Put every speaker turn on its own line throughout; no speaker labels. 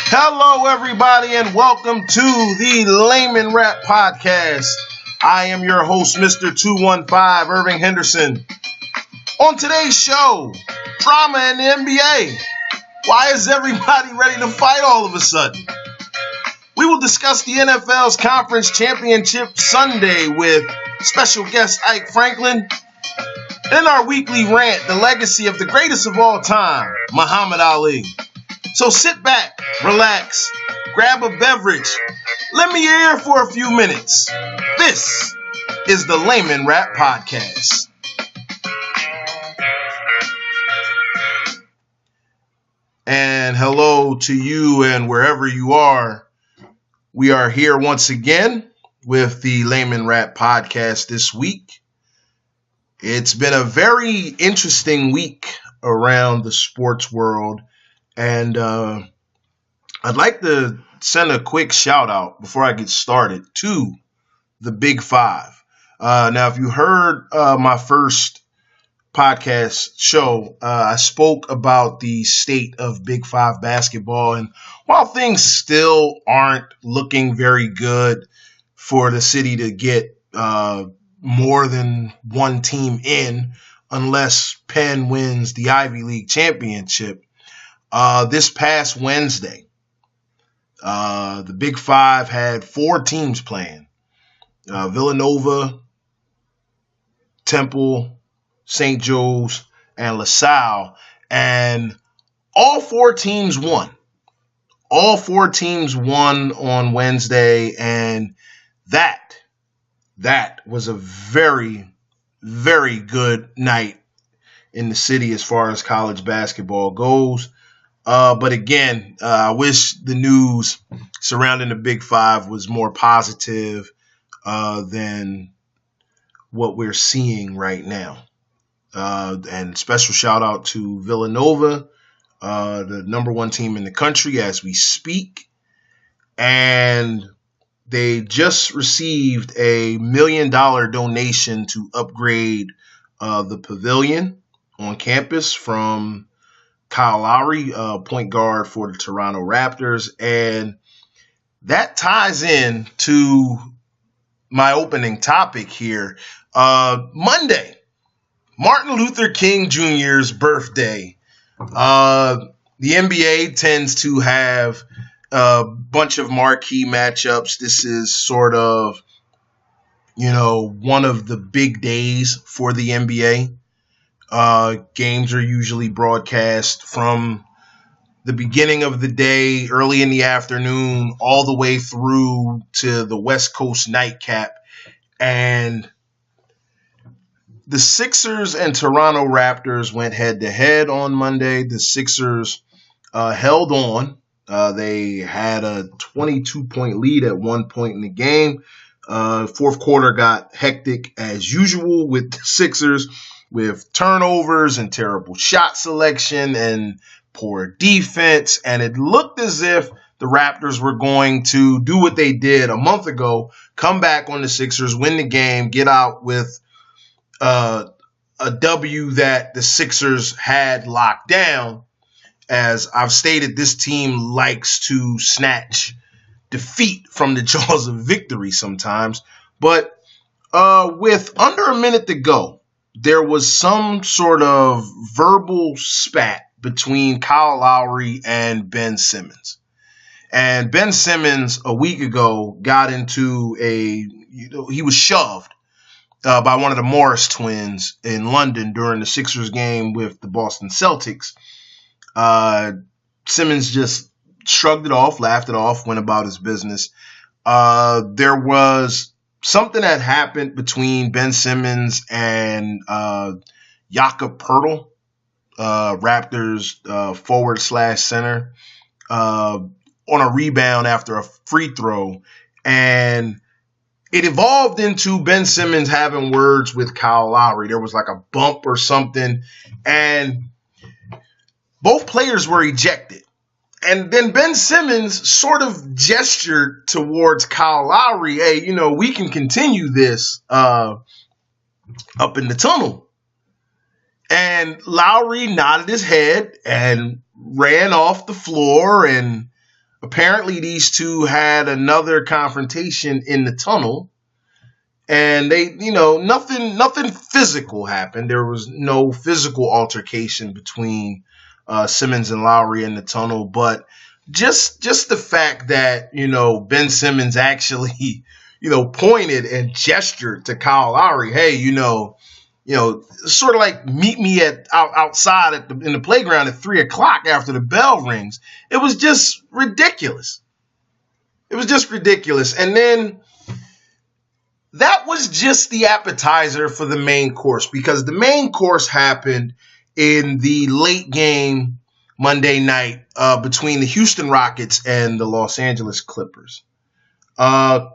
Hello, everybody, and welcome to the Layman Rap Podcast. I am your host, Mr. 215, Irving Henderson. On today's show, drama in the NBA. Why is everybody ready to fight all of a sudden? We will discuss the NFL's Conference Championship Sunday with special guest Ike Franklin. In our weekly rant, the legacy of the greatest of all time, Muhammad Ali. So sit back, relax, grab a beverage, lend me your ear for a few minutes. This is the Layman Rap Podcast. And hello to you and wherever you are. We are here once again with the Layman Rap Podcast this week. It's been a very interesting week around the sports world. And I'd like to send a quick shout out before I get started to the Big Five. Now, if you heard my first podcast show, I spoke about the state of Big Five basketball. And while things still aren't looking very good for the city to get more than one team in, unless Penn wins the Ivy League championship, this past Wednesday, the Big Five had four teams playing. Villanova, Temple, St. Joe's, and LaSalle. And all four teams won. All four teams won on Wednesday. And that was a very, very good night in the city as far as college basketball goes. But again, I wish the news surrounding the Big Five was more positive than what we're seeing right now. And special shout out to Villanova, the number one team in the country as we speak. And they just received $1 million donation to upgrade the pavilion on campus from Kyle Lowry, point guard for the Toronto Raptors. And that ties in to my opening topic here. Monday, Martin Luther King Jr.'s birthday. The NBA tends to have a bunch of marquee matchups. This is sort of, one of the big days for the NBA. Games are usually broadcast from the beginning of the day, early in the afternoon, all the way through to the West Coast nightcap. And the Sixers and Toronto Raptors went head-to-head on Monday. The Sixers held on. They had a 22-point lead at one point in the game. Fourth quarter got hectic as usual with the Sixers, with turnovers and terrible shot selection and poor defense. And it looked as if the Raptors were going to do what they did a month ago, come back on the Sixers, win the game, get out with a W that the Sixers had locked down. As I've stated, this team likes to snatch defeat from the jaws of victory sometimes. But with under a minute to go, there was some sort of verbal spat between Kyle Lowry and Ben Simmons. And Ben Simmons a week ago got into he was shoved by one of the Morris twins in London during the Sixers game with the Boston Celtics. Simmons just shrugged it off, laughed it off, went about his business. There was something that happened between Ben Simmons and Jakob Poeltl, Raptors forward/center, on a rebound after a free throw. And it evolved into Ben Simmons having words with Kyle Lowry. There was like a bump or something, and both players were ejected. And then Ben Simmons sort of gestured towards Kyle Lowry, hey, we can continue this up in the tunnel. And Lowry nodded his head and ran off the floor, and apparently these two had another confrontation in the tunnel, and they, nothing physical happened. There was no physical altercation between Simmons and Lowry in the tunnel, but just the fact that, Ben Simmons actually, pointed and gestured to Kyle Lowry, hey, sort of like meet me outside in the playground at 3:00 after the bell rings. It was just ridiculous. And then that was just the appetizer for the main course, because the main course happened in the late game Monday night between the Houston Rockets and the Los Angeles Clippers.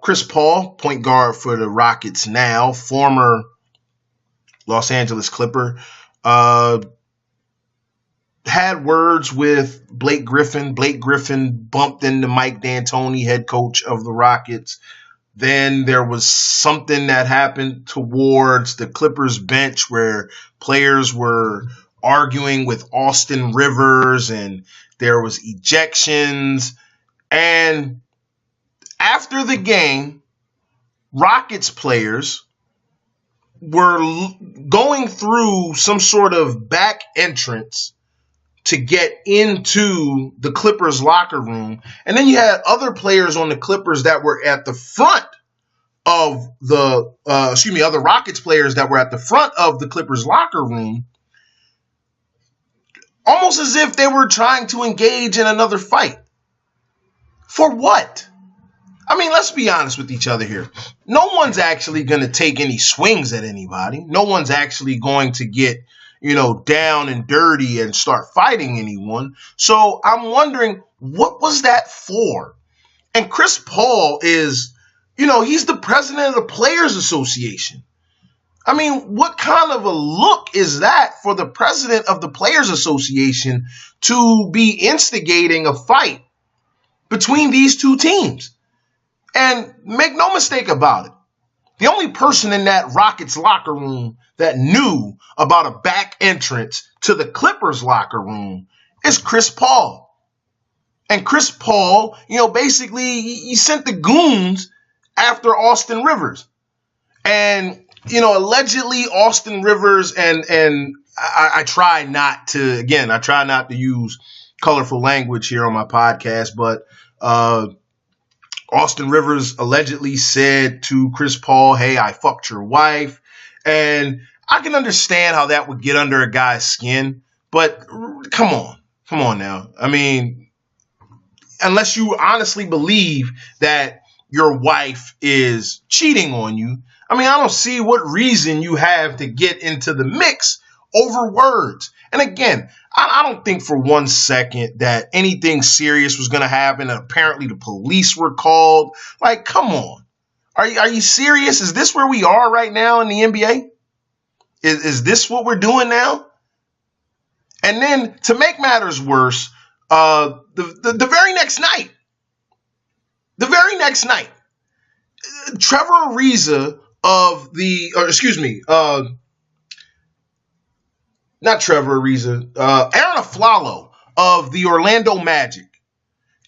Chris Paul, point guard for the Rockets now, former Los Angeles Clipper, had words with Blake Griffin. Blake Griffin bumped into Mike D'Antoni, head coach of the Rockets. Then there was something that happened towards the Clippers bench where players were arguing with Austin Rivers, and there was ejections. And after the game, Rockets players were going through some sort of back entrance to get into the Clippers locker room. And then you had other players on the Clippers that were at the front of other Rockets players that were at the front of the Clippers locker room, almost as if they were trying to engage in another fight. For what? I mean, let's be honest with each other here. No one's actually going to take any swings at anybody. No one's actually going to get, down and dirty and start fighting anyone. So I'm wondering, what was that for? And Chris Paul is, he's the president of the Players Association. I mean, what kind of a look is that for the president of the Players Association to be instigating a fight between these two teams? And make no mistake about it, the only person in that Rockets locker room that knew about a back entrance to the Clippers locker room is Chris Paul. And Chris Paul, basically he sent the goons after Austin Rivers. And, allegedly Austin Rivers and I try not to use colorful language here on my podcast, but Austin Rivers allegedly said to Chris Paul, hey, I fucked your wife. And I can understand how that would get under a guy's skin. But come on now. I mean, unless you honestly believe that your wife is cheating on you, I mean, I don't see what reason you have to get into the mix over words. And again, I don't think for one second that anything serious was going to happen. And apparently the police were called. Like, come on. Are you serious? Is this where we are right now in the NBA? Is this what we're doing now? And then to make matters worse, the very next night, Trevor Ariza Aaron Aflalo of the Orlando Magic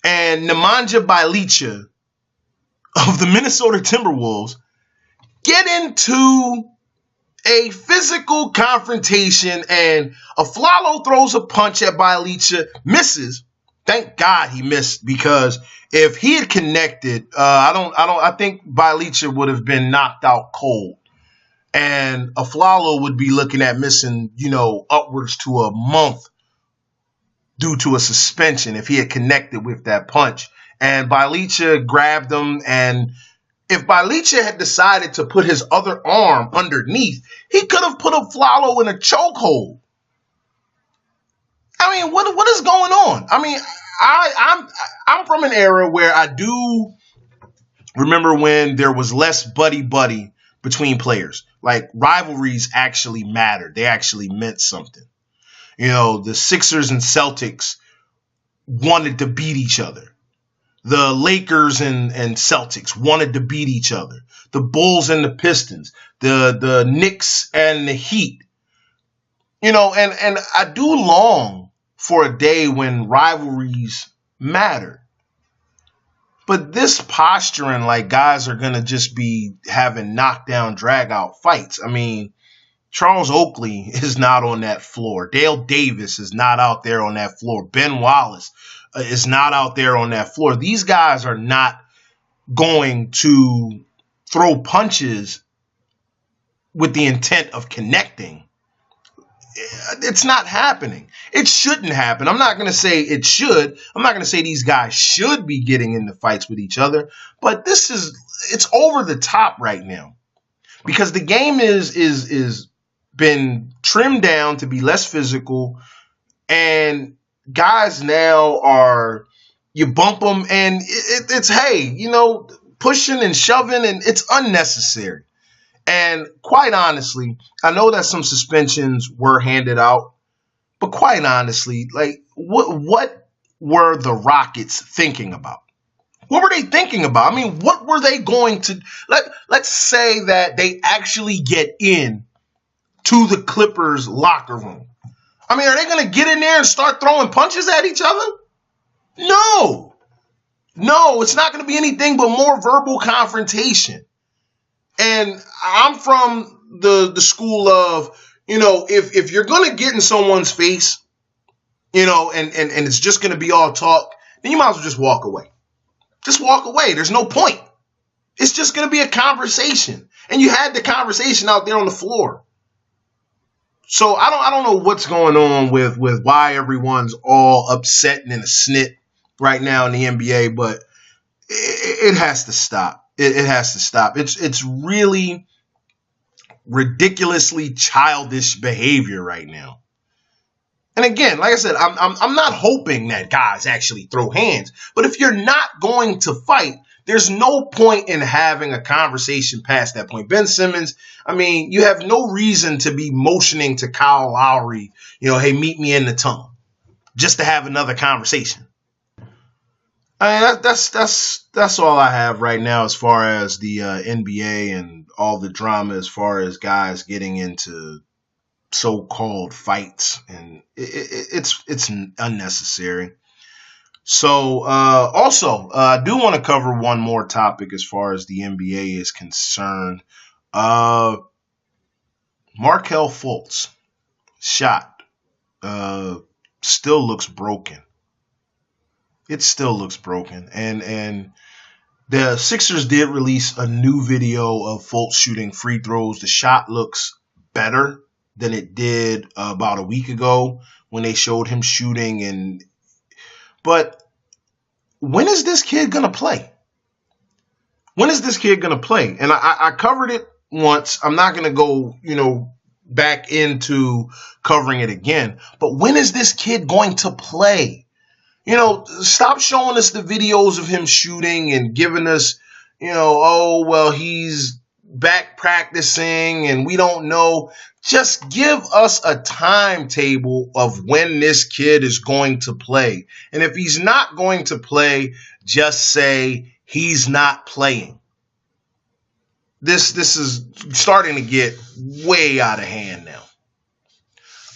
and Nemanja Bjelica of the Minnesota Timberwolves get into a physical confrontation, and Aflalo throws a punch at Bjelica, misses. Thank God he missed, because if he had connected, I think Bjelica would have been knocked out cold. And Aflalo would be looking at missing, upwards to a month due to a suspension if he had connected with that punch. And Bjelica grabbed him, and if Bjelica had decided to put his other arm underneath, he could have put Aflalo in a chokehold. I mean, what is going on? I mean, I'm from an era where I do remember when there was less buddy between players. Like, rivalries actually mattered. They actually meant something. The Sixers and Celtics wanted to beat each other. The Lakers and Celtics wanted to beat each other. The Bulls and the Pistons. The Knicks and the Heat. And I do long for a day when rivalries mattered. But this posturing like guys are going to just be having knockdown, drag out fights. I mean, Charles Oakley is not on that floor. Dale Davis is not out there on that floor. Ben Wallace is not out there on that floor. These guys are not going to throw punches with the intent of connecting. It's not happening. It shouldn't happen. I'm not going to say it should. I'm not going to say these guys should be getting into fights with each other, but it's over the top right now because the game is been trimmed down to be less physical, and guys now are, you bump them and it's, hey, pushing and shoving, and it's unnecessary. And quite honestly, I know that some suspensions were handed out, but quite honestly, like what were the Rockets thinking about? What were they thinking about? I mean, what were they going to let's say that they actually get in to the Clippers locker room. I mean, are they going to get in there and start throwing punches at each other? No, it's not going to be anything but more verbal confrontation. And I'm from the school of, if you're going to get in someone's face, and it's just going to be all talk, then you might as well just walk away. Just walk away. There's no point. It's just going to be a conversation. And you had the conversation out there on the floor. So I don't know what's going on with why everyone's all upset and in a snit right now in the NBA, but it has to stop. It has to stop. It's really ridiculously childish behavior right now. And again, like I said, I'm not hoping that guys actually throw hands. But if you're not going to fight, there's no point in having a conversation past that point. Ben Simmons, I mean, you have no reason to be motioning to Kyle Lowry, hey, meet me in the tunnel, just to have another conversation. I mean, that's all I have right now as far as the NBA and all the drama as far as guys getting into so-called fights, and it's unnecessary. So also, I do want to cover one more topic as far as the NBA is concerned. Markelle Fultz shot still looks broken. It still looks broken. And the Sixers did release a new video of Fultz shooting free throws. The shot looks better than it did about a week ago when they showed him shooting. But when is this kid going to play? When is this kid going to play? And I covered it once. I'm not going to go, back into covering it again. But when is this kid going to play? Stop showing us the videos of him shooting and giving us, he's back practicing and we don't know. Just give us a timetable of when this kid is going to play. And if he's not going to play, just say he's not playing. This is starting to get way out of hand now.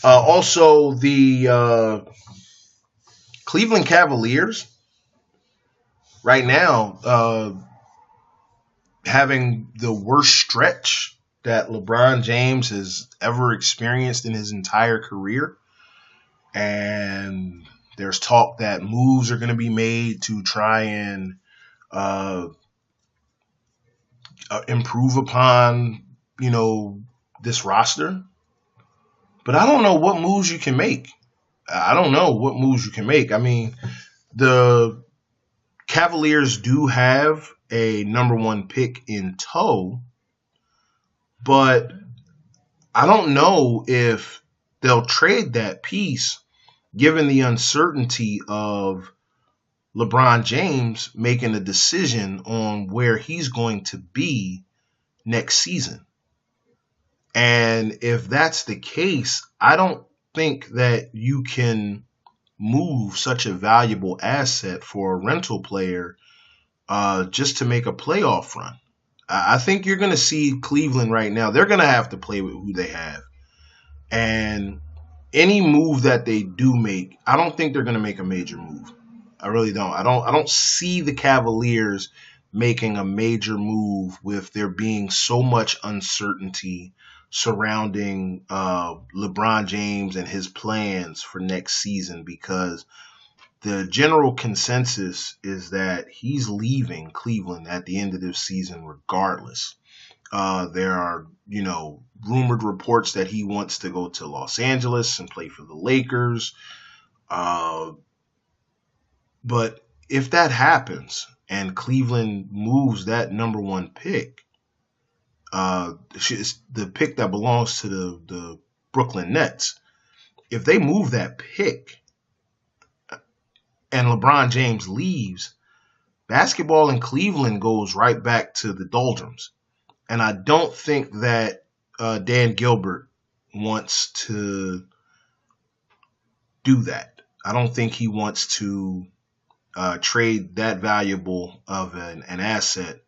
Also, the Cleveland Cavaliers right now having the worst stretch that LeBron James has ever experienced in his entire career. And there's talk that moves are going to be made to try and improve upon, this roster. But I don't know what moves you can make. I don't know what moves you can make. I mean, the Cavaliers do have a number one pick in tow, but I don't know if they'll trade that piece given the uncertainty of LeBron James making a decision on where he's going to be next season. And if that's the case, I don't think that you can move such a valuable asset for a rental player just to make a playoff run. I think you're going to see Cleveland right now. They're going to have to play with who they have. And any move that they do make, I don't think they're going to make a major move. I really don't. I don't see the Cavaliers making a major move with there being so much uncertainty surrounding LeBron James and his plans for next season, because the general consensus is that he's leaving Cleveland at the end of this season regardless. There are, rumored reports that he wants to go to Los Angeles and play for the Lakers. But if that happens and Cleveland moves that number one pick, it's the pick that belongs to the Brooklyn Nets. If they move that pick and LeBron James leaves, basketball in Cleveland goes right back to the doldrums. And I don't think that Dan Gilbert wants to do that. I don't think he wants to trade that valuable of an asset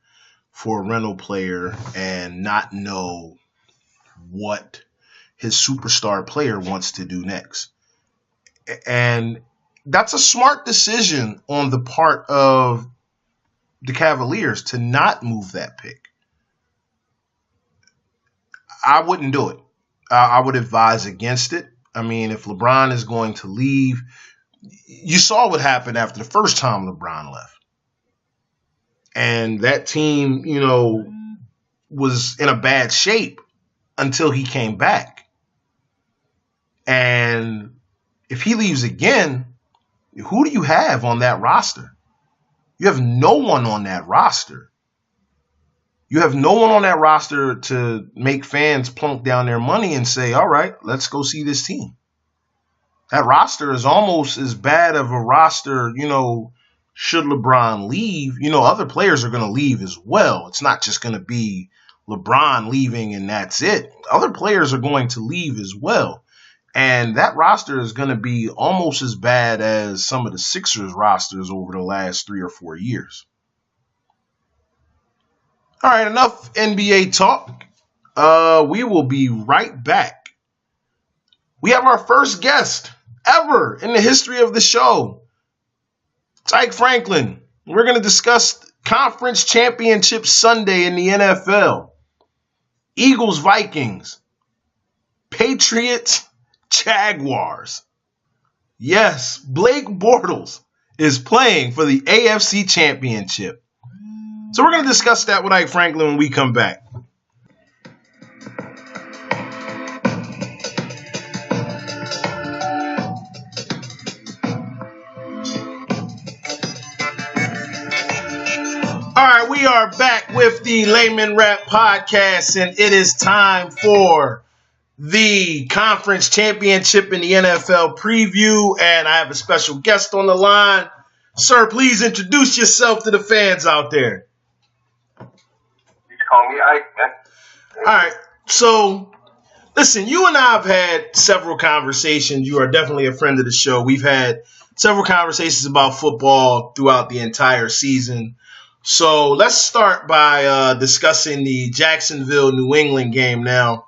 for a rental player and not know what his superstar player wants to do next. And that's a smart decision on the part of the Cavaliers to not move that pick. I wouldn't do it. I would advise against it. I mean, if LeBron is going to leave, you saw what happened after the first time LeBron left. And that team, was in a bad shape until he came back. And if he leaves again, who do you have on that roster? You have no one on that roster. You have no one on that roster to make fans plunk down their money and say, all right, let's go see this team. That roster is almost as bad of a roster, should LeBron leave. Other players are going to leave as well. It's not just going to be LeBron leaving and that's it. Other players are going to leave as well. And that roster is going to be almost as bad as some of the Sixers rosters over the last 3 or 4 years. All right, enough NBA talk. We will be right back. We have our first guest ever in the history of the show, Tyke Franklin. We're going to discuss Conference Championship Sunday in the NFL. Eagles, Vikings, Patriots, Jaguars. Yes, Blake Bortles is playing for the AFC Championship. So we're going to discuss that with Ike Franklin when we come back. All right, we are back with the Layman Rap Podcast, and it is time for the Conference Championship in the NFL preview, and I have a special guest on the line. Sir, please introduce yourself to the fans out there.
Call me Ike, man.
All right. So, listen, you and I have had several conversations. You are definitely a friend of the show. We've had several conversations about football throughout the entire season. So, let's start by discussing the Jacksonville-New England game now.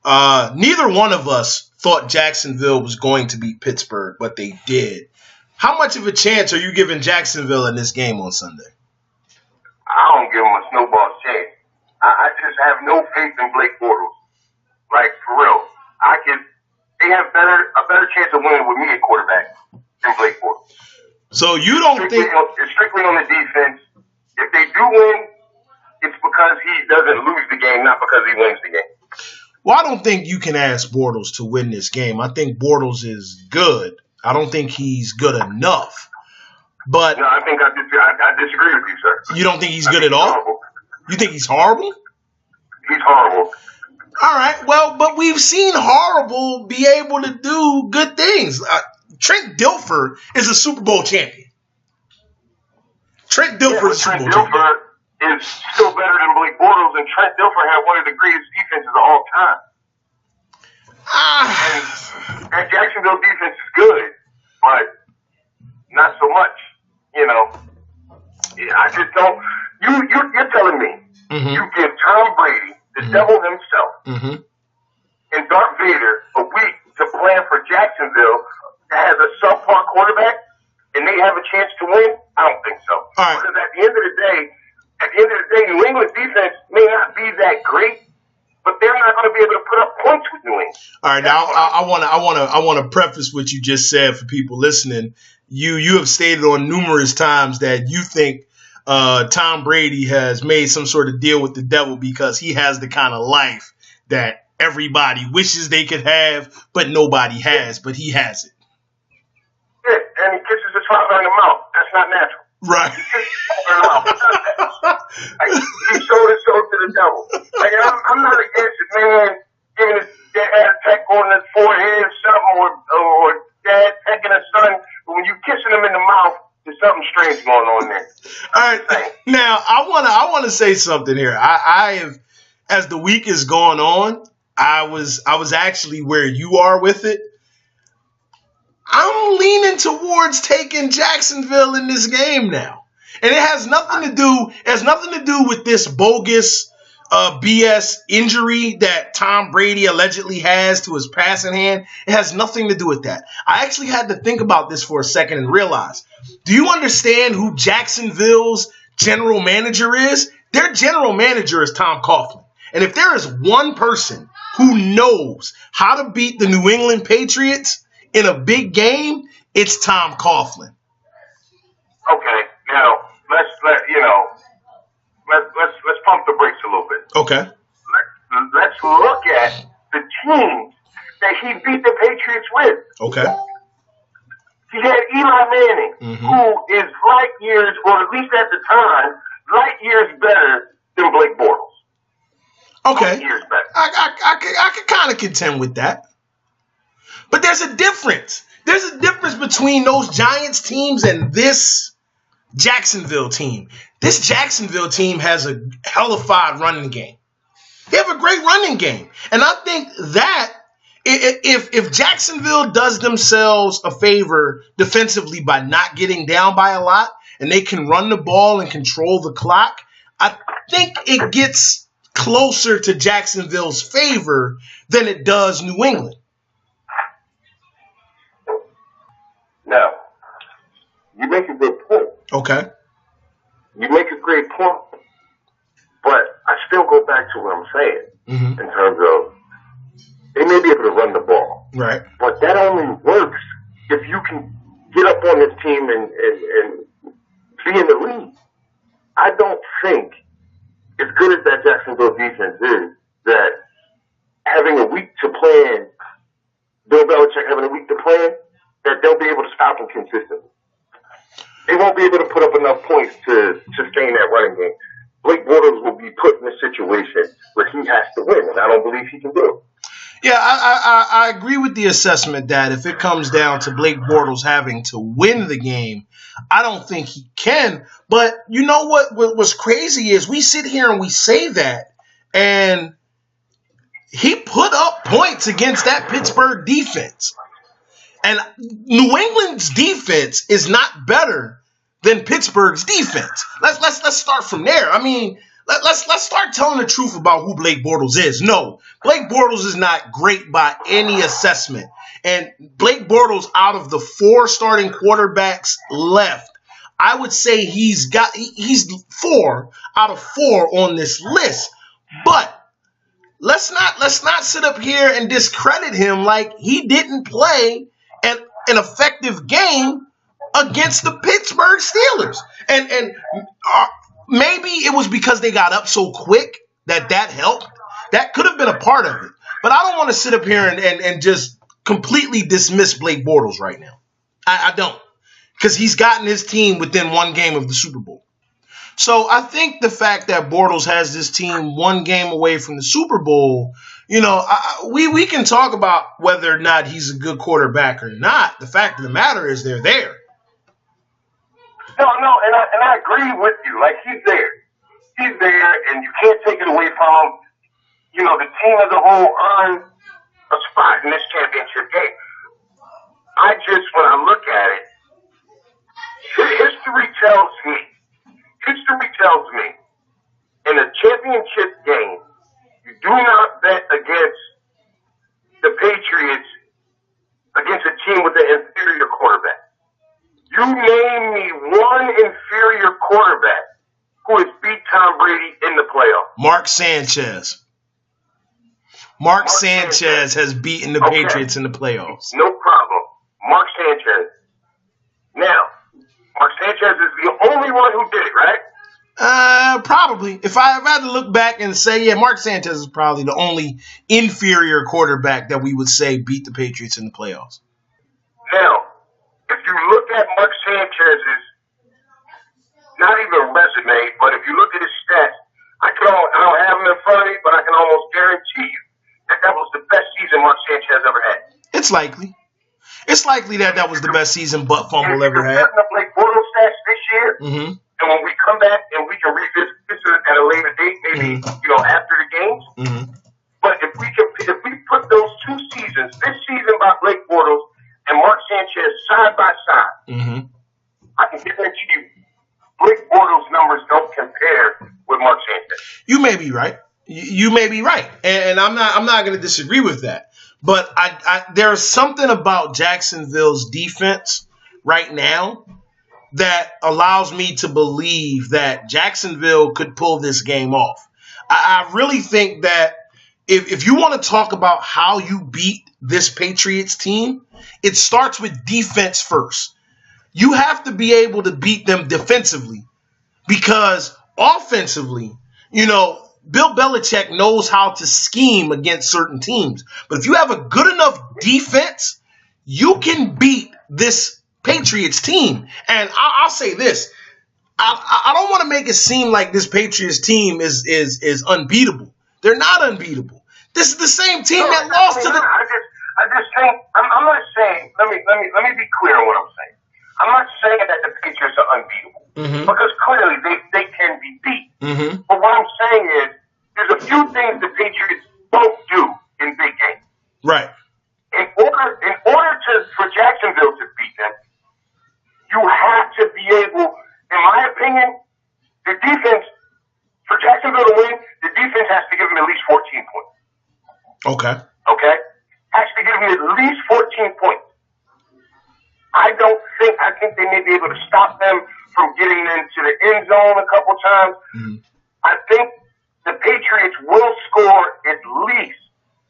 Neither one of us thought Jacksonville was going to beat Pittsburgh, but they did. How much of a chance are you giving Jacksonville in this game on Sunday?
I don't give them a snowball's chance. I just have no faith in Blake Bortles. Like, for real. They have a better chance of winning with me at quarterback than Blake Bortles.
So you don't think...
It's strictly on the defense. If they do win, it's because he doesn't lose the game, not because he wins the game.
Well, I don't think you can ask Bortles to win this game. I think Bortles is good. I don't think he's good enough. But
no, I think I disagree with you, sir.
You don't think he's good at all?
Horrible.
You think he's horrible?
He's horrible.
All right. Well, but we've seen horrible be able to do good things. Trent Dilfer is a Super Bowl champion. Trent Dilfer is a Super Bowl champion.
Dilfer is still better than Blake Bortles, and Trent Dilfer had one of the greatest defenses of all time. And Jacksonville defense is good, but not so much. I just don't. You're telling me you give Tom Brady, the devil himself, and Darth Vader a week to plan for Jacksonville that has a subpar quarterback, and they have a chance to win? I don't think so.
All right.
Because at the end of the day, New England's defense may not be that great, but they're not going to be able to put up points with New England.
All right, now I want to preface what you just said for people listening. You have stated on numerous times that you think Tom Brady has made some sort of deal with the devil because he has the kind of life that everybody wishes they could have, but nobody has, but he has it.
Yeah, and he kisses his father in the mouth. That's not natural.
Right.
He kisses his father in the mouth. Like, he sold his soul to the devil. Like, I'm not against it, man, giving his dad a peck on his forehead or something, or dad pecking his son. But when you kissing him in the mouth, there's something strange going on there.
All right. Now, I want to say something here. I have, as the week is going on, I was actually where you are with it. I'm leaning towards taking Jacksonville in this game now. And it has nothing to do with this bogus BS injury that Tom Brady allegedly has to his passing hand. It has nothing to do with that. I actually had to think about this for a second and realize, do you understand who Jacksonville's general manager is? Their general manager is Tom Coughlin. And if there is one person who knows how to beat the New England Patriots in a big game, it's Tom Coughlin.
Okay, now let's pump the brakes a little bit.
Okay.
Let's look at the teams that he beat the Patriots with.
Okay.
He had Eli Manning, who is light years, or at least at the time, light years better than Blake Bortles.
Okay.
Light years better.
I could kind of contend with that. But there's a difference. There's a difference between those Giants teams and this Jacksonville team. This Jacksonville team has a hellified running game. They have a great running game. And I think that if Jacksonville does themselves a favor defensively by not getting down by a lot, and they can run the ball and control the clock, I think it gets closer to Jacksonville's favor than it does New England.
Now, you make a good point.
Okay.
You make a great point. But I still go back to what I'm saying in terms of they may be able to run the ball.
Right.
But that only works if you can get up on this team and be in the lead. I don't think, as good as that Jacksonville defense is, that having a week to plan, Bill Belichick having a week to plan, that they'll be able to stop him consistently. They won't be able to put up enough points to sustain that running game. Blake Bortles will be put in a situation where he has to win, and I don't believe he can do it.
Yeah, I agree with the assessment that if it comes down to Blake Bortles having to win the game, I don't think he can. But you know what was crazy is we sit here and we say that, and he put up points against that Pittsburgh defense. And New England's defense is not better than Pittsburgh's defense. Let's start from there. I mean, let's start telling the truth about who Blake Bortles is. No, Blake Bortles is not great by any assessment. And Blake Bortles, out of the 4 starting quarterbacks left, I would say he's 4 out of 4 on this list. But let's not sit up here and discredit him like he didn't play an effective game against the Pittsburgh Steelers. And maybe it was because they got up so quick that helped. That could have been a part of it. But I don't want to sit up here and just completely dismiss Blake Bortles right now. I don't. Because he's gotten his team within 1 game of the Super Bowl. So I think the fact that Bortles has this team 1 game away from the Super Bowl, we can talk about whether or not he's a good quarterback or not. The fact of the matter is they're there.
No, and I agree with you. Like, he's there. He's there, and you can't take it away from him. The team as a whole earned a spot in this championship game. When I look at it, history tells me in a championship game, you do not bet against the Patriots against a team with an inferior quarterback. You name me quarterback who has beat Tom Brady in the playoffs?
Mark Sanchez. Mark Sanchez has beaten the Patriots in the playoffs.
No problem. Mark Sanchez. Now, Mark Sanchez is the only one who did it, right?
Probably. If I had to look back and say, yeah, Mark Sanchez is probably the only inferior quarterback that we would say beat the Patriots in the playoffs.
Now, if you look at Mark Sanchez's, not even resume, but if you look at his stats, I don't have him in front of me, but I can almost guarantee you that was the best season Mark Sanchez ever had.
It's likely. It's likely that was the best season Butt Fumble ever had.
If Blake Bortles stats this year, and when we come back and we can revisit this at a later date, maybe after the games. But if we put those two seasons, this season by Blake Bortles and Mark Sanchez side by side, I can guarantee you, Blake Bortles' numbers don't compare with Mark Sanchez.
You may be right. You may be right, and I'm not going to disagree with that. But there's something about Jacksonville's defense right now that allows me to believe that Jacksonville could pull this game off. I really think that if you want to talk about how you beat this Patriots team, it starts with defense first. You have to be able to beat them defensively because offensively, Bill Belichick knows how to scheme against certain teams. But if you have a good enough defense, you can beat this Patriots team. And I'll say this. I don't want to make it seem like this Patriots team is unbeatable. They're not unbeatable. This is the same team that lost to the...
I just think... I'm not saying... Let me be clear on what I'm saying. I'm not saying that the Patriots are unbeatable. Because clearly they can be beat. But what I'm saying is there's a few things the Patriots don't do in big games.
Right.
In order for Jacksonville to beat them, you have to be able, in my opinion, the defense, for Jacksonville to win, the defense has to give them at least 14 points.
Okay.
Has to give them at least 14 points. I think they may be able to stop them from getting into the end zone a couple times. I think the Patriots will score at least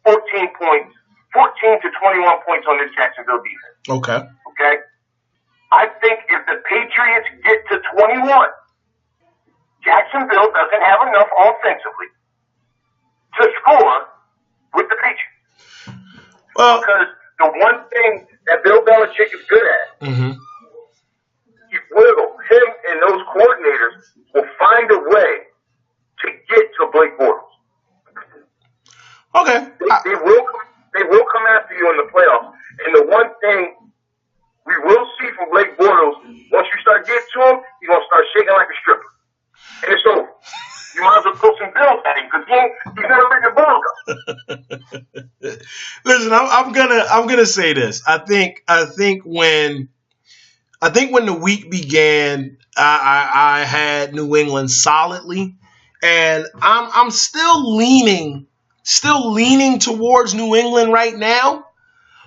14 points, 14 to 21 points on this Jacksonville defense. Okay? I think if the Patriots get to 21, Jacksonville doesn't have enough offensively to score with the Patriots. Because the one thing that Bill Belichick is good at, him and those coordinators will find a way to get to Blake Bortles.
Okay.
They will come after you in the playoffs. And the one thing we will see from Blake Bortles, once you start getting to him, he's going to start shaking like a stripper. And it's over. You might as well throw some bills at him because he's never making the ball go.
Listen, I'm gonna say this. I think when the week began, I had New England solidly, and I'm still leaning towards New England right now.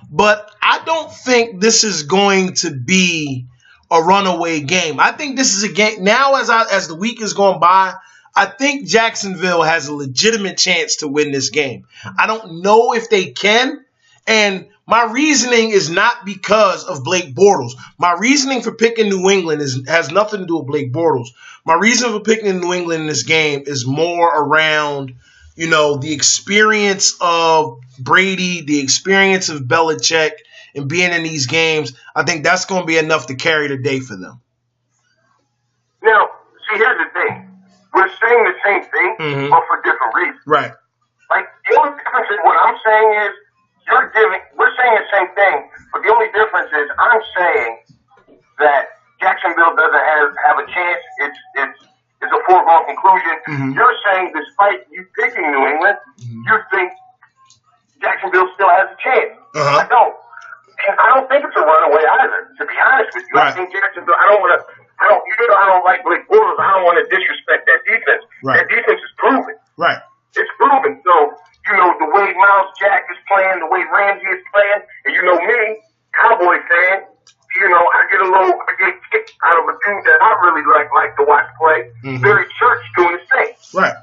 But I don't think this is going to be a runaway game. I think this is a game now as the week is going by. I think Jacksonville has a legitimate chance to win this game. I don't know if they can. And my reasoning is not because of Blake Bortles. My reasoning for picking New England has nothing to do with Blake Bortles. My reason for picking New England in this game is more around, the experience of Brady, the experience of Belichick, and being in these games. I think that's going to be enough to carry the day for them.
Now, see, here's the thing. We're saying the same thing, but for different reasons.
Right.
Like, the only difference in what I'm saying is we're saying the same thing, but the only difference is I'm saying that Jacksonville doesn't have a chance. It's a foregone conclusion. You're saying, despite you picking New England, you think Jacksonville still has a chance. I don't. And I don't think it's a runaway either, to be honest with you.
Right.
I think Jacksonville, I don't like Blake Bortles. I don't want to disrespect that defense.
Right.
That defense is proven.
Right.
It's proven. So, the way Miles Jack is playing, the way Ramsey is playing, and me, Cowboy fan, I get a kick out of a dude that I really like to watch play, Barry Church, doing his thing.
Right.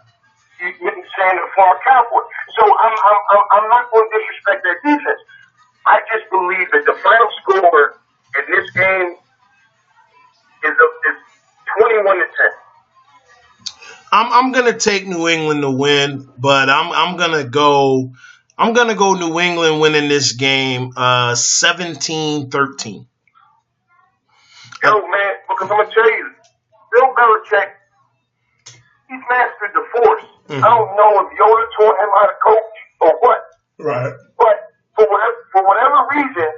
He's saying the former Cowboy. So I'm not going to disrespect their defense. I just believe that the final score in this game is 21-10.
I'm gonna take New England to win, but I'm gonna go New England winning this game 17-13.
Yo, man, because I'm gonna tell you, Bill Belichick, he's mastered the force. I don't know if Yoda taught him how to coach or what.
Right.
But for whatever reason,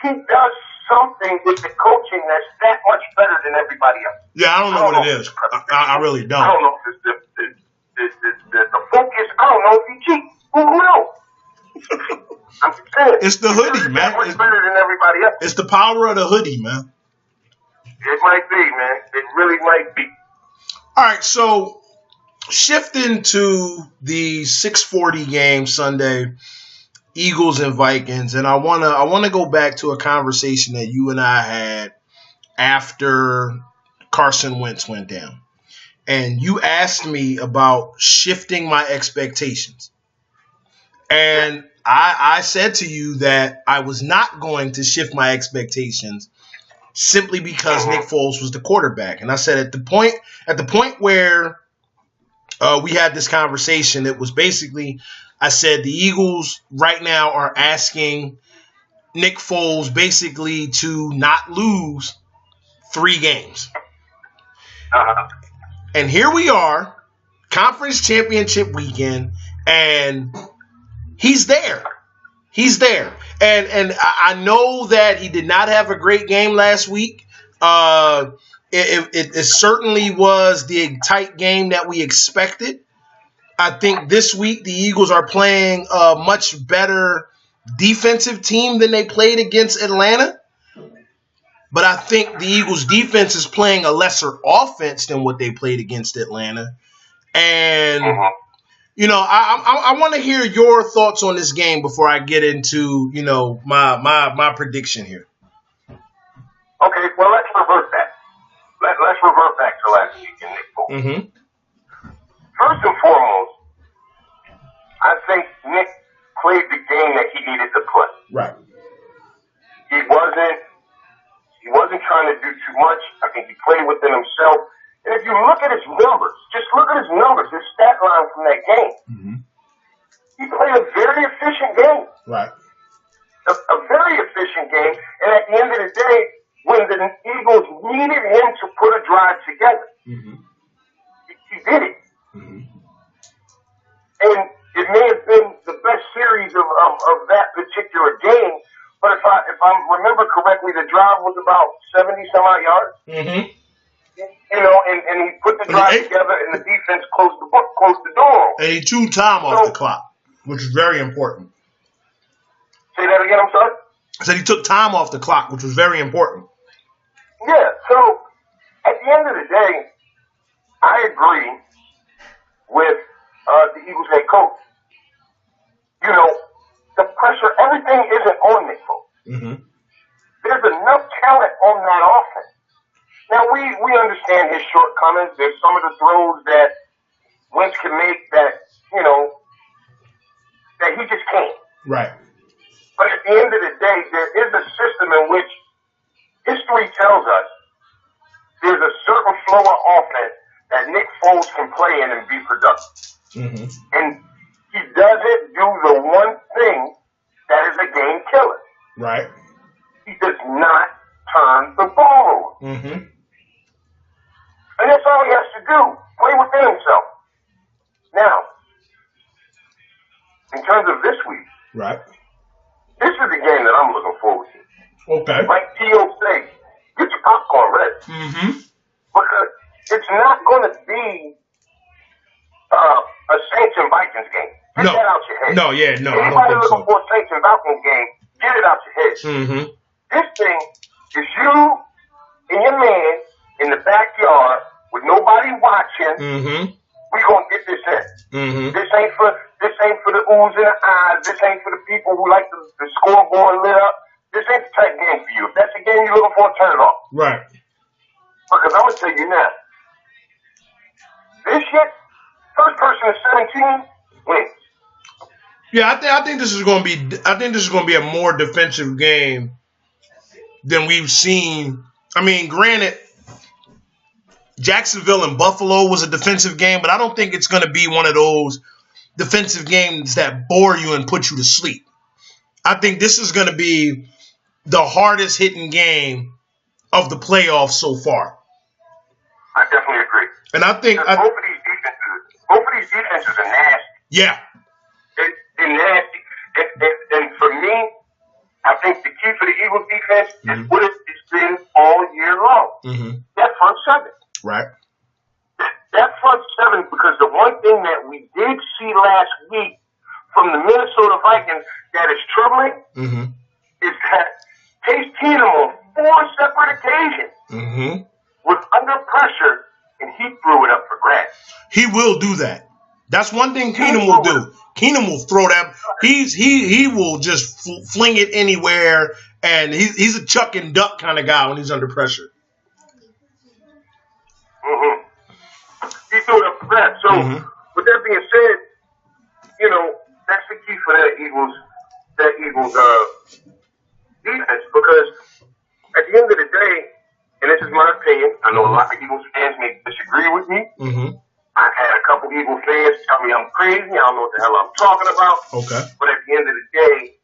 he does something with the coaching that's that much better than everybody else.
Yeah, I don't know what it is. I really don't.
I don't know if it's the focus. I don't know if he cheats. Who knows? I'm just saying.
It's the hoodie, man.
Much better than everybody else.
It's the power of the hoodie, man.
It might be, man. It really might be.
All right, so shifting to the 6:40 game Sunday, Eagles and Vikings, and I wanna go back to a conversation that you and I had after Carson Wentz went down. And you asked me about shifting my expectations. And I said to you that I was not going to shift my expectations simply because Nick Foles was the quarterback. And I said at the point where we had this conversation, it was basically, I said the Eagles right now are asking Nick Foles basically to not lose 3 games. And here we are, conference championship weekend, and he's there. He's there. And I know that he did not have a great game last week. It certainly was the tight game that we expected. I think this week the Eagles are playing a much better defensive team than they played against Atlanta. But I think the Eagles' defense is playing a lesser offense than what they played against Atlanta. And, I want to hear your thoughts on this game before I get into, my prediction here.
Okay, well, let's revert that. Let's revert back to last week in Nick Foles. First and foremost, I think Nick played the game that he needed to play.
Right.
He wasn't trying to do too much. I think he played within himself. And if you look at his numbers, just look at his numbers, his stat line from that game. He played a very efficient game.
Right.
A very efficient game. And at the end of the day, when the Eagles needed him to put a drive together, he did it. And it may have been the best series of that particular game, but if I remember correctly, the drive was about 70 some odd yards. And he put the drive together, and the defense closed the door.
And he took time off the clock, which is very important.
Say that again. I'm sorry.
I said he took time off the clock, which was very important.
Yeah. So at the end of the day, I agree with the Eagles head coach. The pressure, everything isn't on Nick Foles. There's enough talent on that offense. Now, we understand his shortcomings. There's some of the throws that Wentz can make that he just can't.
Right.
But at the end of the day, there is a system in which history tells us there's a certain flow of offense that Nick Foles can play in and be productive. And he doesn't do the one thing that is a game killer.
Right.
He does not turn the ball over. And that's all he has to do. Play within himself. Now, in terms of this week,
right,
this is the game that I'm looking forward to.
Okay.
Like T.O. said, get your popcorn ready. Because it's not going to be a Saints and Vikings game. Get that out your head.
No, yeah, no.
Anybody looking for a Saints and Falcons game, get it out your head. This thing is you and your man in the backyard with nobody watching. We gonna get this in. This ain't for the oohs and the eyes. This ain't for the people who like the scoreboard lit up. This ain't the type game for you. If that's the game you're looking for, turn it off.
Right.
Because I'm gonna tell you now, this shit, first person to 17 wins.
Yeah, I think this is going to be a more defensive game than we've seen. I mean, granted, Jacksonville and Buffalo was a defensive game, but I don't think it's going to be one of those defensive games that bore you and put you to sleep. I think this is going to be the hardest hitting game of the playoffs so far.
I definitely agree.
And I think
both of these defenses are nasty.
Yeah.
They're nasty. And for me, I think the key for the Eagles defense is what it's been all year long. Mm-hmm. That front seven.
Right.
That front seven, because the one thing that we did see last week from the Minnesota Vikings that is troubling is that Case Keenum on 4 separate occasions was under pressure and he threw it up for grabs.
He will do that. That's one thing Keenum will do. Keenum will throw that. He will just fling it anywhere, and he's a chuck and duck kind of guy when he's under pressure.
He threw it up for grabs. So with that being said, you know, that's the key for that Eagles defense, because at the end of the day, and this is my opinion, I know a lot of Eagles fans may disagree with me. I've had a couple Eagles fans tell me I'm crazy. I don't know what the hell I'm talking about.
Okay.
But at the end of the day,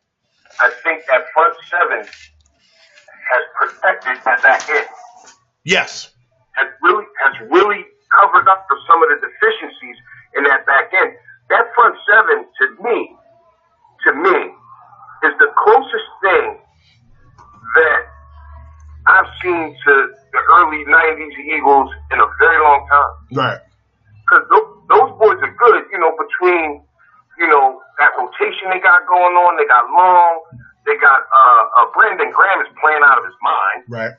I think that front seven has protected that back end.
Yes.
Has really covered up for some of the deficiencies in that back end. That front seven, to me, is the closest thing that I've seen to the early 90s Eagles in a very long time.
Right.
Because those boys are good, you know, between, you know, that rotation they got going on. They got Long. They got Brandon Graham is playing out of his mind.
Right.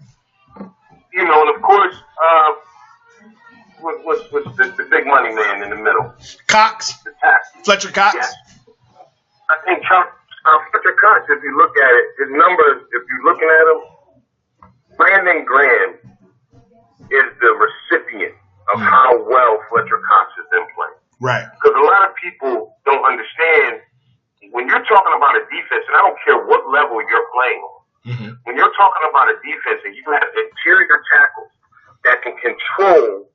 You know, and of course, what's the big money man in the middle?
Cox. Fletcher Cox.
Yes. I think Fletcher Cox, if you look at it, his numbers, if you're looking at him, Brandon Graham is the recipient of how well Fletcher Cox has been playing.
Right.
Because a lot of people don't understand when you're talking about a defense, and I don't care what level you're playing on, when you're talking about a defense and you have interior tackles that can control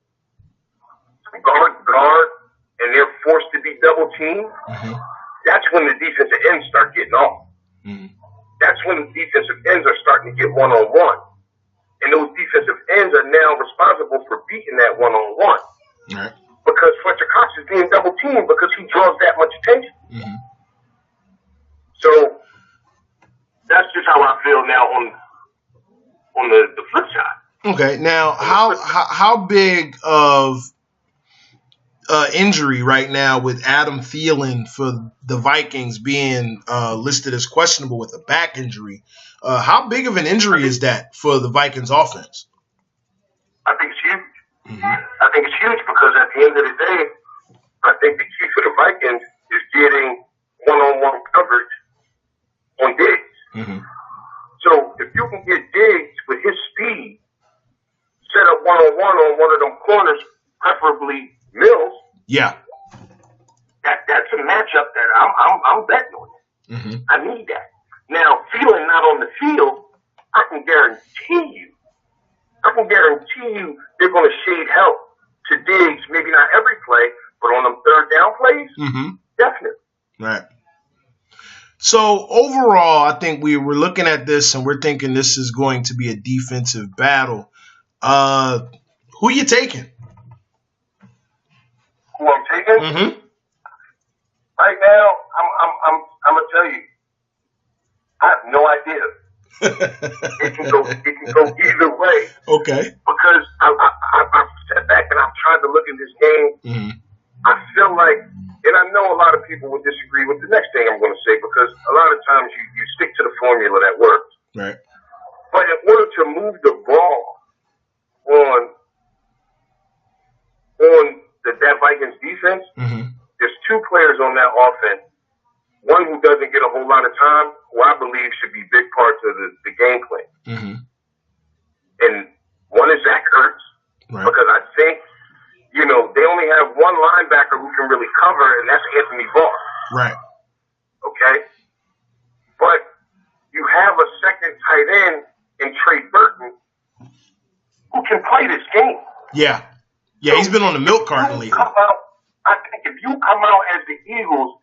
guard, and they're forced to be double teamed, that's when the defensive ends start getting off. That's when the defensive ends are starting to get one-on-one. And those defensive ends are now responsible for beating that one-on-one.
Right.
Because Fletcher Cox is being double-teamed because he draws that much attention. So that's just how I feel now on the flip side.
Okay. Now, how big of injury right now with Adam Thielen for the Vikings being listed as questionable with a back injury? How big of an injury is that for the Vikings offense?
I think it's huge. I think it's huge because at the end of the day, I think the key for the Vikings is getting one-on-one coverage on Diggs. So if you can get Diggs with his speed, set up one-on-one on one of them corners, preferably Mills.
Yeah.
That's a matchup that I'm betting on. I need that. Now, Thielen not on the field, I can guarantee you they're going to shade help to Diggs, maybe not every play, but on them third down plays, definitely.
Right. So, overall, I think we were looking at this and we're thinking this is going to be a defensive battle. Who you taking?
Who I'm taking? Right now, I'm going to tell you, I have no idea. It can go either way.
Okay.
Because I've sat back and I've tried to look at this game. I feel like, and I know a lot of people would disagree with the next thing I'm going to say, because a lot of times you stick to the formula that works.
Right.
But in order to move the ball on that Vikings defense, there's two players on that offense. One who doesn't get a whole lot of time, who I believe should be big parts of the game plan. And one is Zach Ertz, cover, and that's Anthony Barr.
Right.
Okay? But you have a second tight end in Trey Burton who can play this game.
Yeah. Yeah, he's been on the milk carton lately.
I think if you come out as the Eagles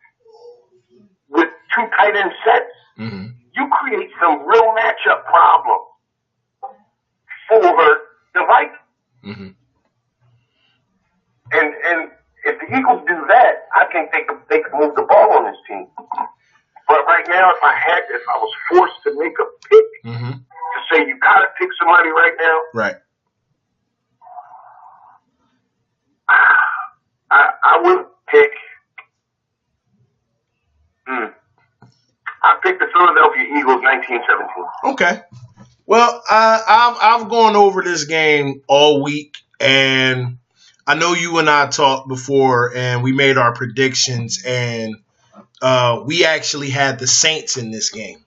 with two tight end sets, you create some real matchup problems for the Vikings. And if the Eagles do that, I think they could move the ball on this team. But right now, if I was forced to make a pick to say you gotta pick somebody right now,
right?
I would pick. I picked the Philadelphia Eagles, 1917.
Okay. Well, I've gone over this game all week, and I know you and I talked before, and we made our predictions, and we actually had the Saints in this game.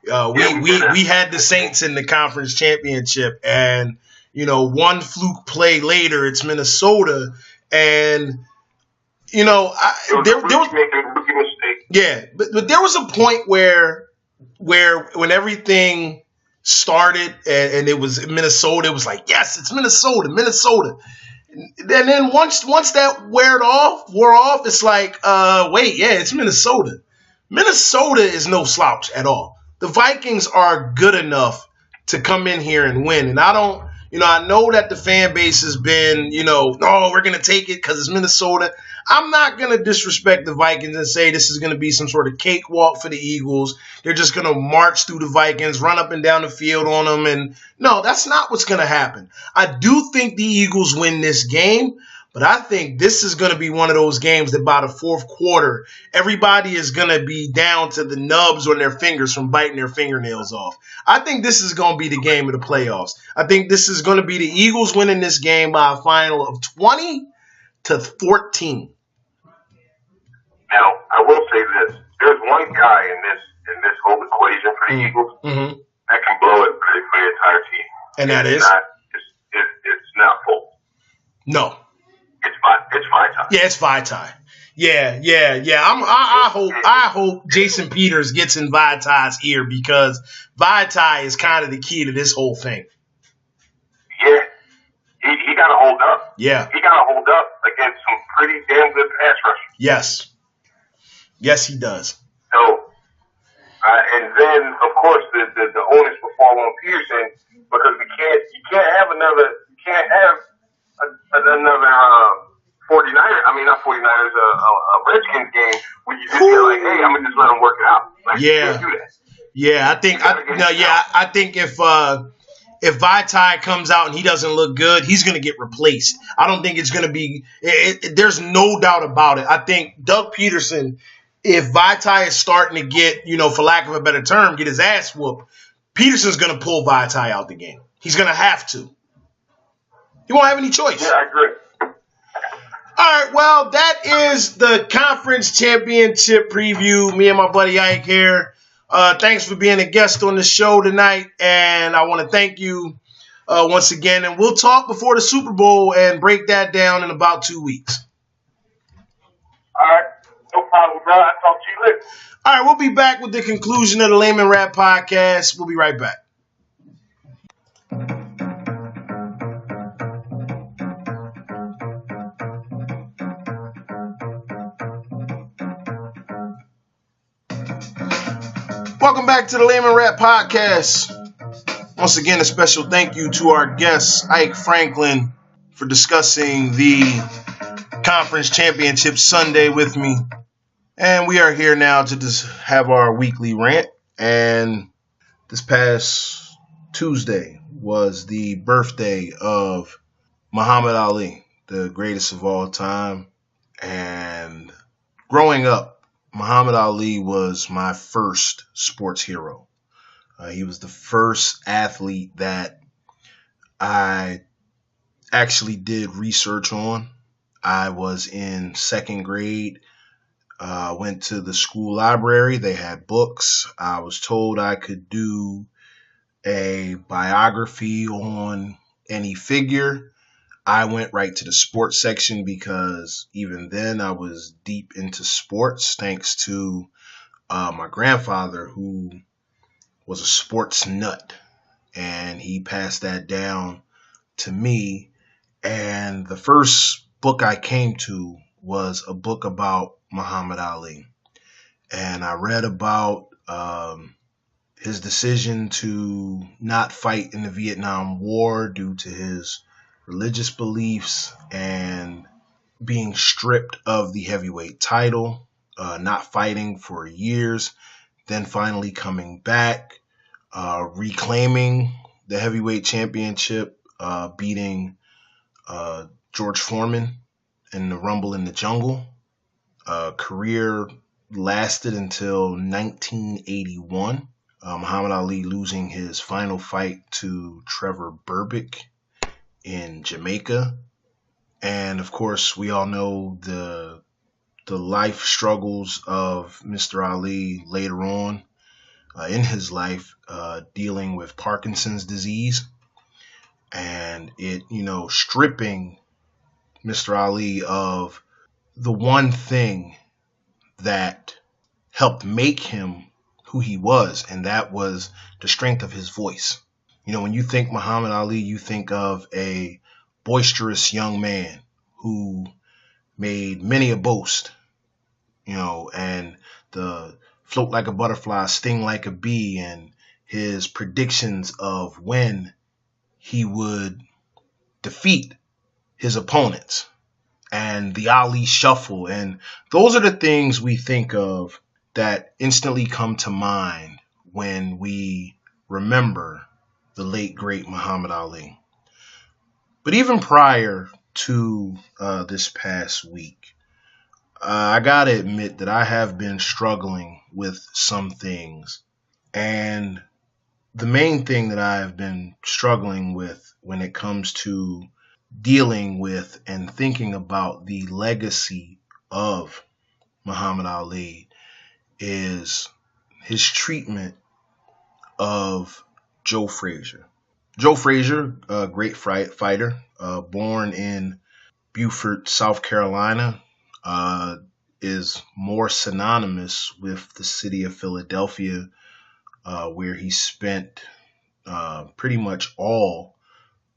We had the Saints in the conference championship, and one fluke play later, it's Minnesota, and there was
making a rookie mistake.
Yeah, but there was a point where when everything started and it was Minnesota, it was like, yes, it's Minnesota. And then once that wore off, it's like, wait, yeah, it's Minnesota. Minnesota is no slouch at all. The Vikings are good enough to come in here and win. And I know that the fan base has been, no, we're going to take it because it's Minnesota. I'm not going to disrespect the Vikings and say this is going to be some sort of cakewalk for the Eagles. They're just going to march through the Vikings, run up and down the field on them. And no, that's not what's going to happen. I do think the Eagles win this game, but I think this is going to be one of those games that by the fourth quarter, everybody is going to be down to the nubs on their fingers from biting their fingernails off. I think this is going to be the game of the playoffs. I think this is going to be the Eagles winning this game by a final of 20-14.
Now, I will say this. There's one guy in this whole equation for the Eagles that can blow it for the entire team.
And that is?
It's not full.
No.
It's Vitae.
Yeah, it's Vitae. Yeah. I hope Jason Peters gets in Vitae's ear because Vitae is kind of the key to this whole thing.
Yeah. He got to hold up.
Yeah.
He got to hold up against some pretty damn good pass rushers.
Yes. Yes, he does.
So, and then of course the onus will fall on Peterson because you can't have another 49er. I mean, not 49ers, a Redskins game where you just feel like, hey, I'm gonna just let them work it out. Like, you can't do that.
Yeah, I think if Vitae comes out and he doesn't look good, he's going to get replaced. I don't think it's going to be there's no doubt about it. I think Doug Peterson, if Vitae is starting to get, for lack of a better term, get his ass whooped, Peterson's going to pull Vitae out the game. He's going to have to. He won't have any choice.
Yeah, I agree.
All right, well, that is the conference championship preview. Me and my buddy Ike here. Thanks for being a guest on the show tonight, and I want to thank you once again. And we'll talk before the Super Bowl and break that down in about 2 weeks.
All right, no problem, bro. I'll talk to you later.
All right, we'll be back with the conclusion of the Layman Rap Podcast. We'll be right back. Welcome back to the Layman Rap Podcast. Once again, a special thank you to our guest, Ike Franklin, for discussing the conference championship Sunday with me. And we are here now to just have our weekly rant. And this past Tuesday was the birthday of Muhammad Ali, the greatest of all time. And growing up, Muhammad Ali was my first sports hero. He was the first athlete that I actually did research on. I was in second grade, went to the school library. They had books. I was told I could do a biography on any figure. I went right to the sports section because even then I was deep into sports thanks to my grandfather, who was a sports nut, and he passed that down to me. And the first book I came to was a book about Muhammad Ali. And I read about his decision to not fight in the Vietnam War due to his religious beliefs and being stripped of the heavyweight title, not fighting for years, then finally coming back, reclaiming the heavyweight championship, beating George Foreman in the Rumble in the Jungle. Career lasted until 1981. Muhammad Ali losing his final fight to Trevor Berbick in Jamaica. And of course, we all know the life struggles of Mr. Ali later on in his life, dealing with Parkinson's disease, and it, stripping Mr. Ali of the one thing that helped make him who he was, and that was the strength of his voice. When you think Muhammad Ali, you think of a boisterous young man who made many a boast, and the float like a butterfly, sting like a bee, and his predictions of when he would defeat his opponents, and the Ali shuffle. And those are the things we think of that instantly come to mind when we remember the late, great Muhammad Ali. But even prior to this past week, I got to admit that I have been struggling with some things. And the main thing that I have been struggling with when it comes to dealing with and thinking about the legacy of Muhammad Ali is his treatment of Joe Frazier. Joe Frazier, a great fighter, born in Beaufort, South Carolina, is more synonymous with the city of Philadelphia, where he spent pretty much all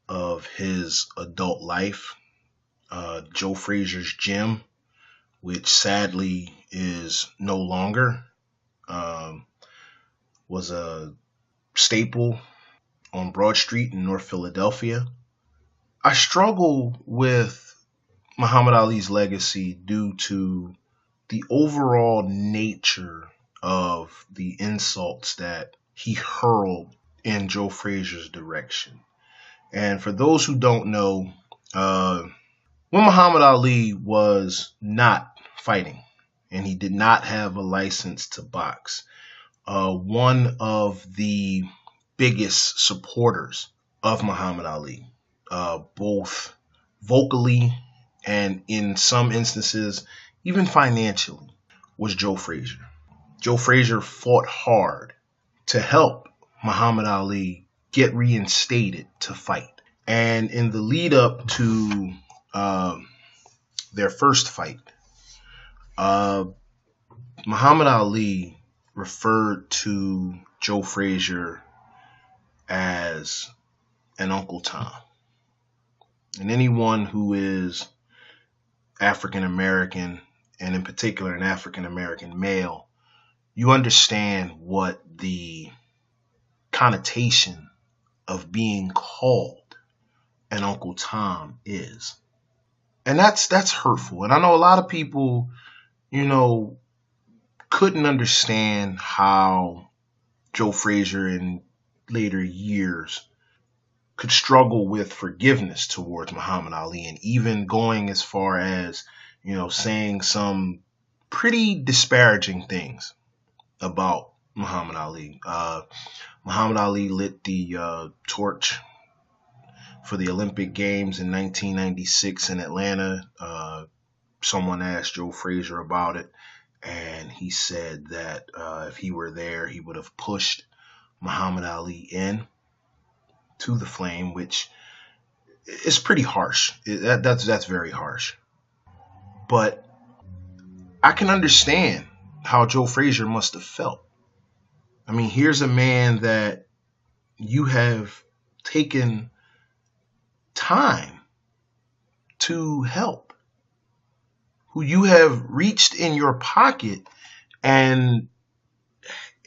of his adult life. Joe Frazier's Gym, which sadly is no longer, was a staple on Broad Street in North Philadelphia. I struggle with Muhammad Ali's legacy due to the overall nature of the insults that he hurled in Joe Frazier's direction. And for those who don't know, when Muhammad Ali was not fighting and he did not have a license to box, one of the biggest supporters of Muhammad Ali, both vocally and in some instances, even financially, was Joe Frazier. Joe Frazier fought hard to help Muhammad Ali get reinstated to fight. And in the lead up to their first fight, Muhammad Ali referred to Joe Frazier as an Uncle Tom. And anyone who is African American, and in particular an African American male, you understand what the connotation of being called an Uncle Tom is. And that's hurtful. And I know a lot of people, couldn't understand how Joe Frazier in later years could struggle with forgiveness towards Muhammad Ali, and even going as far as, saying some pretty disparaging things about Muhammad Ali. Muhammad Ali lit the torch for the Olympic Games in 1996 in Atlanta. Someone asked Joe Frazier about it, and he said that if he were there, he would have pushed Muhammad Ali in to the flame, which it's pretty harsh. That's very harsh. But I can understand how Joe Frazier must have felt. I mean, here's a man that you have taken time to help, who you have reached in your pocket and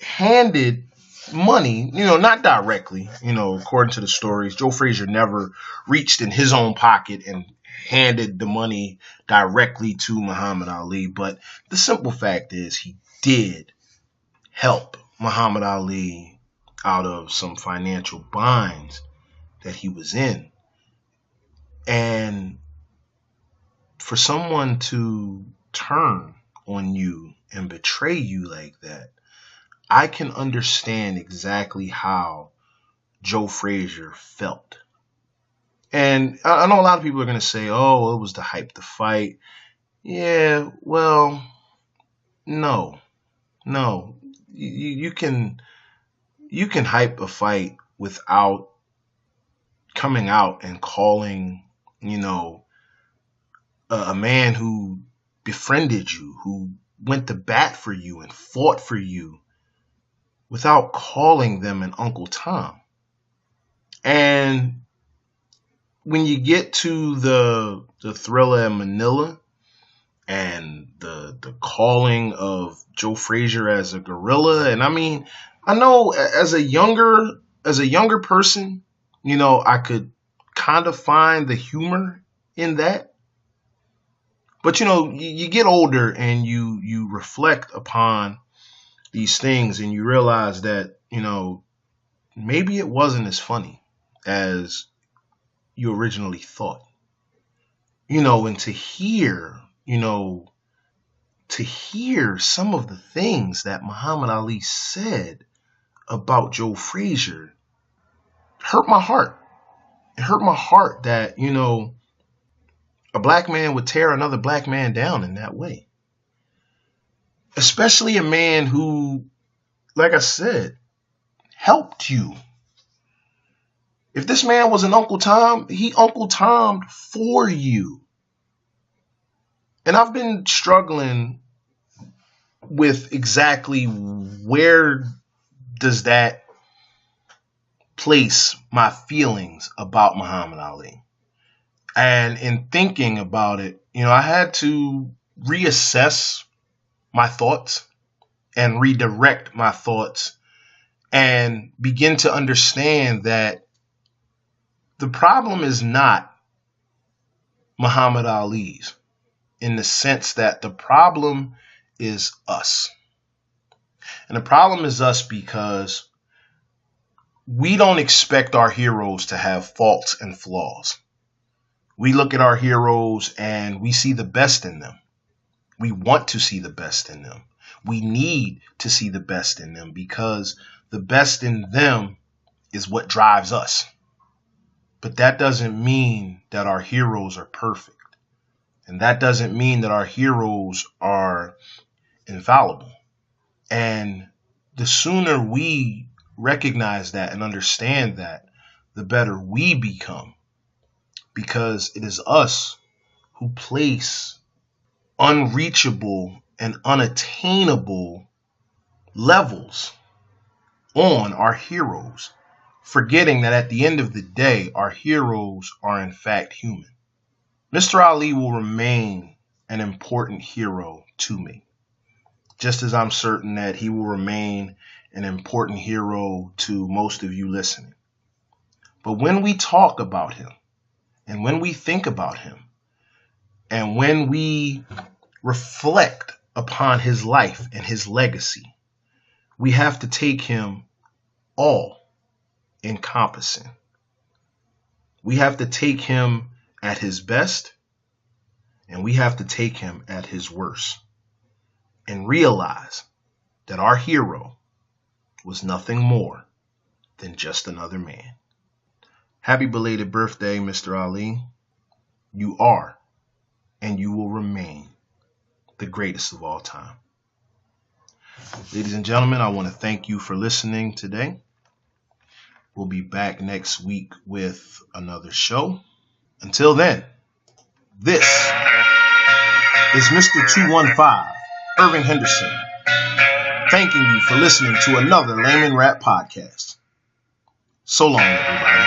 handed money, not directly, according to the stories. Joe Frazier never reached in his own pocket and handed the money directly to Muhammad Ali. But the simple fact is he did help Muhammad Ali out of some financial binds that he was in. And for someone to turn on you and betray you like that, I can understand exactly how Joe Frazier felt. And I know a lot of people are going to say, oh, it was to hype the fight. Yeah, well, no. You can hype a fight without coming out and calling, a man who befriended you, who went to bat for you and fought for you, without calling them an Uncle Tom. And when you get to the Thriller in Manila and the calling of Joe Frazier as a gorilla, and I mean, I know as a younger person, I could kind of find the humor in that. But you get older and you reflect upon these things and you realize that, maybe it wasn't as funny as you originally thought. And to hear some of the things that Muhammad Ali said about Joe Frazier hurt my heart. It hurt my heart that, a black man would tear another black man down in that way. Especially a man who, like I said, helped you. If this man was an Uncle Tom, he Uncle Tom'd for you. And I've been struggling with exactly where does that place my feelings about Muhammad Ali. And in thinking about it, I had to reassess my thoughts and redirect my thoughts and begin to understand that the problem is not Muhammad Ali's, in the sense that the problem is us. And the problem is us because we don't expect our heroes to have faults and flaws. We look at our heroes and we see the best in them. We want to see the best in them. We need to see the best in them because the best in them is what drives us. But that doesn't mean that our heroes are perfect. And that doesn't mean that our heroes are infallible. And the sooner we recognize that and understand that, the better we become. Because it is us who place unreachable and unattainable levels on our heroes, forgetting that at the end of the day, our heroes are in fact human. Mr. Ali will remain an important hero to me, just as I'm certain that he will remain an important hero to most of you listening. But when we talk about him, and when we think about him, and when we reflect upon his life and his legacy, we have to take him all encompassing. We have to take him at his best, and we have to take him at his worst, and realize that our hero was nothing more than just another man. Happy belated birthday, Mr. Ali. You are, and you will remain, the greatest of all time. Ladies and gentlemen, I want to thank you for listening today. We'll be back next week with another show. Until then, this is Mr. 215, Irving Henderson, thanking you for listening to another Layman Rap Podcast. So long, everybody.